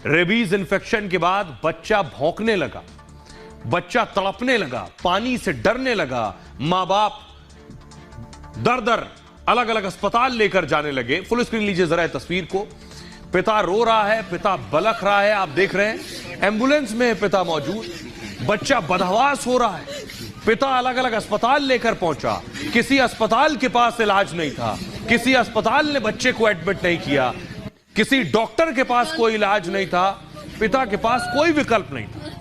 Rabies infection के बाद बच्चा भौंकने लगा, बच्चा तड़पने लगा, पानी से डरने लगा। मां बाप दर दर अलग अलग अस्पताल लेकर जाने लगे। फुल स्क्रीन लीजिए जरा तस्वीर को। पिता रो रहा है, पिता बलख रहा है, आप देख रहे हैं। एम्बुलेंस में है पिता मौजूद, बच्चा बदहवास हो रहा है। पिता अलग अलग अस्पताल लेकर पहुंचा, किसी अस्पताल के पास इलाज नहीं था, किसी अस्पताल ने बच्चे को एडमिट नहीं किया, किसी डॉक्टर के पास कोई इलाज नहीं था, पिता के पास कोई विकल्प नहीं था।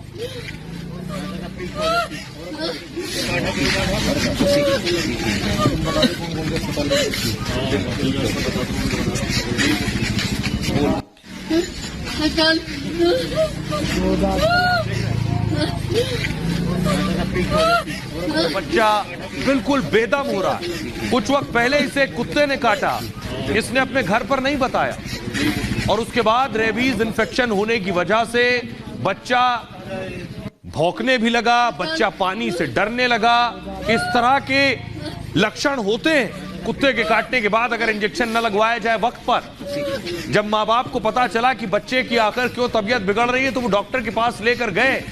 बच्चा बिल्कुल बेदम हो रहा है। कुछ वक्त पहले इसे कुत्ते ने काटा, इसने अपने घर पर नहीं बताया, और उसके बाद रेबीज इन्फेक्शन होने की वजह से बच्चा भौंकने भी लगा, बच्चा पानी से डरने लगा। इस तरह के लक्षण होते हैं कुत्ते के काटने के बाद अगर इंजेक्शन न लगवाया जाए वक्त पर। जब मां बाप को पता चला कि बच्चे की आकर क्यों तबीयत बिगड़ रही है तो वो डॉक्टर के पास लेकर गए।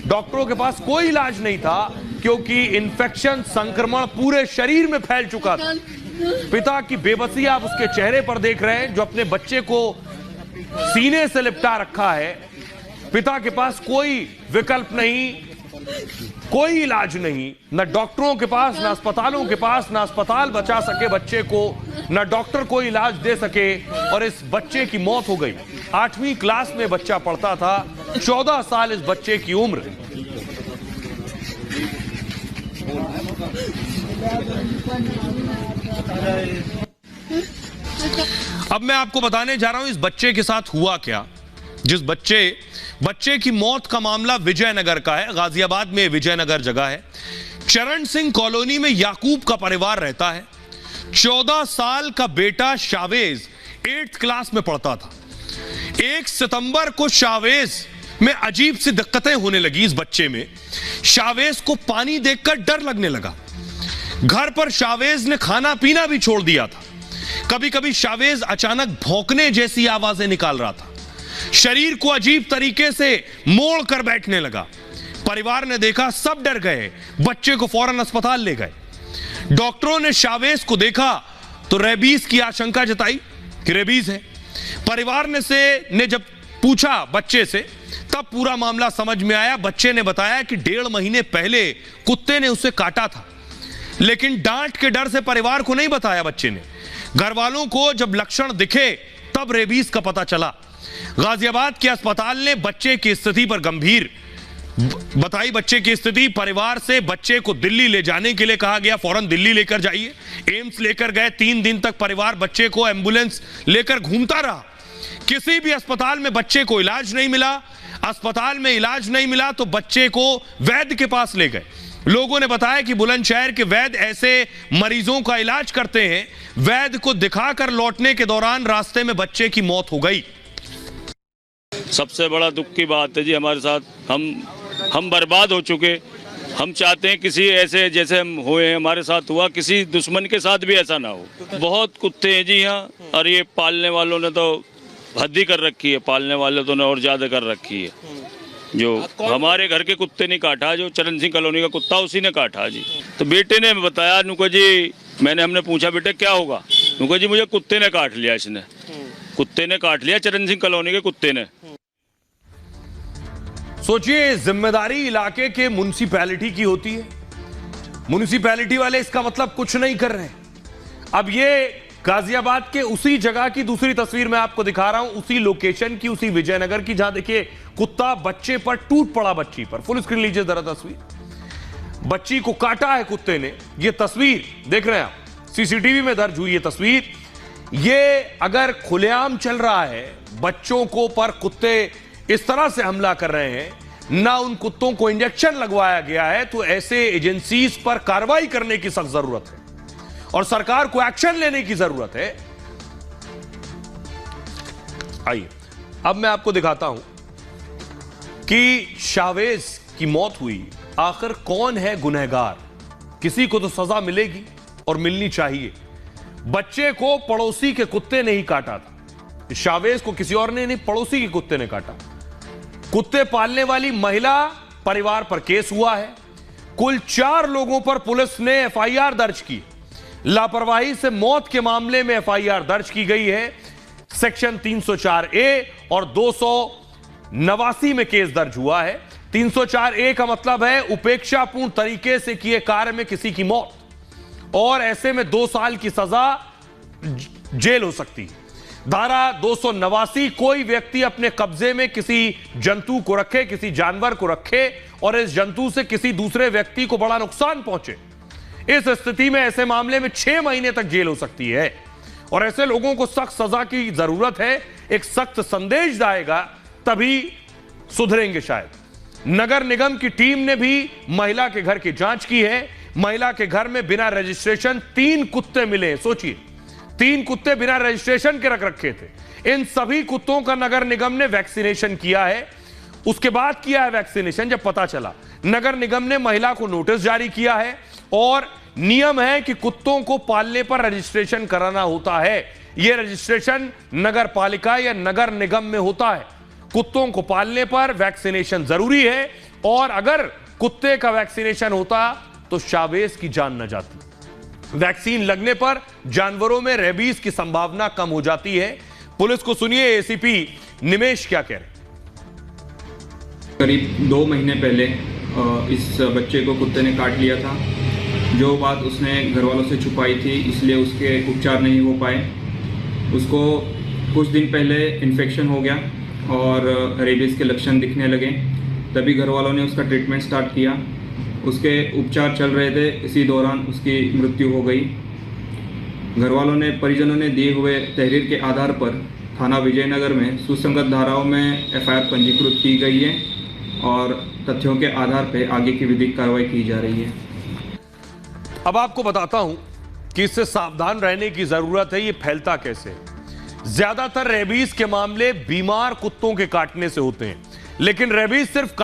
डॉक्टरों के पास कोई इलाज नहीं था क्योंकि इन्फेक्शन, संक्रमण पूरे शरीर में फैल चुका था। पिता की बेबसी आप उसके चेहरे पर देख रहे हैं, जो अपने बच्चे को सीने से लिपटा रखा है। पिता के पास कोई विकल्प नहीं, कोई इलाज नहीं, न डॉक्टरों के पास, न अस्पतालों के पास, न अस्पताल बचा सके बच्चे को, न डॉक्टर कोई इलाज दे सके, और इस बच्चे की मौत हो गई। 8वीं क्लास में बच्चा पढ़ता था, 14 साल इस बच्चे की उम्र। अब मैं आपको बताने जा रहा हूं इस बच्चे के साथ हुआ क्या। जिस बच्चे की मौत का मामला विजयनगर का है, गाजियाबाद में विजयनगर जगह है। चरण सिंह कॉलोनी में याकूब का परिवार रहता है। 14 साल का बेटा शावेज 8th क्लास में पढ़ता था। 1 सितंबर को शावेज में अजीब सी दिक्कतें होने लगी इस बच्चे में। शावेज को पानी देखकर डर लगने लगा। घर पर शावेज ने खाना पीना भी छोड़ दिया था। कभी कभी शावेज अचानक भौंकने जैसी आवाजें निकाल रहा था। शरीर को अजीब तरीके से मोड़ कर बैठने लगा। परिवार ने देखा, सब डर गए, बच्चे को फौरन अस्पताल ले गए। डॉक्टरों ने शावेज को देखा तो रेबीज की आशंका जताई कि रेबीज है। परिवार ने जब पूछा बच्चे से तब पूरा मामला समझ में आया। बच्चे ने बताया कि 1.5 महीने पहले कुत्ते ने उसे काटा था, लेकिन डांट के डर से परिवार को नहीं बताया बच्चे ने। घर वालों को जब लक्षण दिखे तब रेबीज का पता चला। गाजियाबाद के अस्पताल ने बच्चे की स्थिति पर गंभीर बताई। बच्चे की स्थिति, परिवार से बच्चे को दिल्ली ले जाने के लिए कहा गया, फौरन दिल्ली लेकर जाइए। एम्स लेकर गए। 3 दिन तक परिवार बच्चे को एम्बुलेंस लेकर घूमता रहा। किसी भी अस्पताल में बच्चे को इलाज नहीं मिला। अस्पताल में इलाज नहीं मिला तो बच्चे को वैद्य के पास ले गए। लोगों ने बताया कि बुलंदशहर के वैद्य ऐसे मरीजों का इलाज करते हैं। वैद्य को दिखाकर लौटने के दौरान रास्ते में बच्चे की मौत हो गई। सबसे बड़ा दुख की बात है जी हमारे साथ, हम बर्बाद हो चुके। हम चाहते हैं किसी ऐसे जैसे हम हुए हमारे साथ हुआ, किसी दुश्मन के साथ भी ऐसा ना हो। बहुत कुत्ते हैं जी यहाँ, और ये पालने वालों ने तो हद ही कर रखी है। पालने वाले तो ने और ज्यादा कर रखी है। जो हमारे घर के कुत्ते ने काटा, जो चरण सिंह कॉलोनी का कुत्ता उसी ने काटा जी। तो बेटे ने बताया, नुको जी हमने पूछा बेटे क्या होगा, नुको जी मुझे कुत्ते ने काट लिया, इसने कुत्ते ने काट लिया, चरण सिंह कॉलोनी के कुत्ते ने। सोचिए, जिम्मेदारी इलाके के म्युनिसिपैलिटी की होती है। म्युनिसिपैलिटी वाले इसका मतलब कुछ नहीं कर रहे। अब ये गाजियाबाद के उसी जगह की दूसरी तस्वीर मैं आपको दिखा रहा हूं, उसी लोकेशन की, उसी विजयनगर की, जहां देखिए कुत्ता बच्चे पर टूट पड़ा, बच्ची पर। फुल स्क्रीन लीजिए जरा तस्वीर। बच्ची को काटा है कुत्ते ने। ये तस्वीर देख रहे हैं आप, सीसीटीवी में दर्ज हुई ये तस्वीर। ये अगर खुलेआम चल रहा है, बच्चों को पर कुत्ते इस तरह से हमला कर रहे हैं, ना उन कुत्तों को इंजेक्शन लगवाया गया है, तो ऐसे एजेंसीज पर कार्रवाई करने की सख्त जरूरत है और सरकार को एक्शन लेने की जरूरत है। आइए अब मैं आपको दिखाता हूं कि शावेज की मौत हुई, आखिर कौन है गुनहगार। किसी को तो सजा मिलेगी और मिलनी चाहिए। बच्चे को पड़ोसी के कुत्ते ने ही काटा था। शावेज को किसी और ने नहीं, पड़ोसी के कुत्ते ने काटा। कुत्ते पालने वाली महिला परिवार पर केस हुआ है। कुल 4 लोगों पर पुलिस ने एफआईआर दर्ज की। लापरवाही से मौत के मामले में एफआईआर दर्ज की गई है। सेक्शन 304A और 289 में केस दर्ज हुआ है। 304A का मतलब है उपेक्षापूर्ण तरीके से किए कार्य में किसी की मौत, और ऐसे में 2 साल की सजा, जेल हो सकती है। धारा 289, कोई व्यक्ति अपने कब्जे में किसी जंतु को रखे, किसी जानवर को रखे और इस जंतु से किसी दूसरे व्यक्ति को बड़ा नुकसान पहुंचे, इस स्थिति में ऐसे मामले में 6 महीने तक जेल हो सकती है। और ऐसे लोगों को सख्त सजा की जरूरत है। एक सख्त संदेश जाएगा तभी सुधरेंगे शायद। नगर निगम की टीम ने भी महिला के घर की जांच की है। महिला के घर में बिना रजिस्ट्रेशन 3 कुत्ते मिले। सोचिए, 3 कुत्ते बिना रजिस्ट्रेशन के रख रखे थे। इन सभी कुत्तों का नगर निगम ने वैक्सीनेशन किया है। उसके बाद किया है वैक्सीनेशन, जब पता चला, नगर निगम ने महिला को नोटिस जारी किया है और नियम है कि कुत्तों को पालने पर रजिस्ट्रेशन कराना होता है। यह रजिस्ट्रेशन नगर पालिका या नगर निगम में होता है। कुत्तों को पालने पर वैक्सीनेशन जरूरी है, और अगर कुत्ते का वैक्सीनेशन होता तो शावेज की जान न जाती। वैक्सीन लगने पर जानवरों में रेबीज की संभावना कम हो जाती है। पुलिस को सुनिए एसीपी निमेश क्या कह रहे हैं। करीब 2 महीने पहले इस बच्चे को कुत्ते ने काट लिया था। जो बात उसने घर वालों से छुपाई थी, इसलिए उसके उपचार नहीं हो पाए। उसको कुछ दिन पहले इन्फेक्शन हो गया और रेबीज के लक्षण दिखने लगे। तभी घर वालों ने उसका ट्रीटमेंट स्टार्ट किया। उसके उपचार चल रहे थे, इसी दौरान उसकी मृत्यु हो गई। घर वालों ने, परिजनों ने दिए हुए तहरीर के आधार पर थाना विजयनगर में सुसंगत धाराओं में एफआईआर पंजीकृत की गई है और तथ्यों के आधार पर आगे की विधिक कार्रवाई की जा रही है। अब आपको बताता हूं कि इससे सावधान रहने की जरूरत है। ये फैलता कैसे है। ज्यादातर रेबीज के मामले बीमार कुत्तों के काटने से होते हैं, लेकिन रेबीज सिर्फ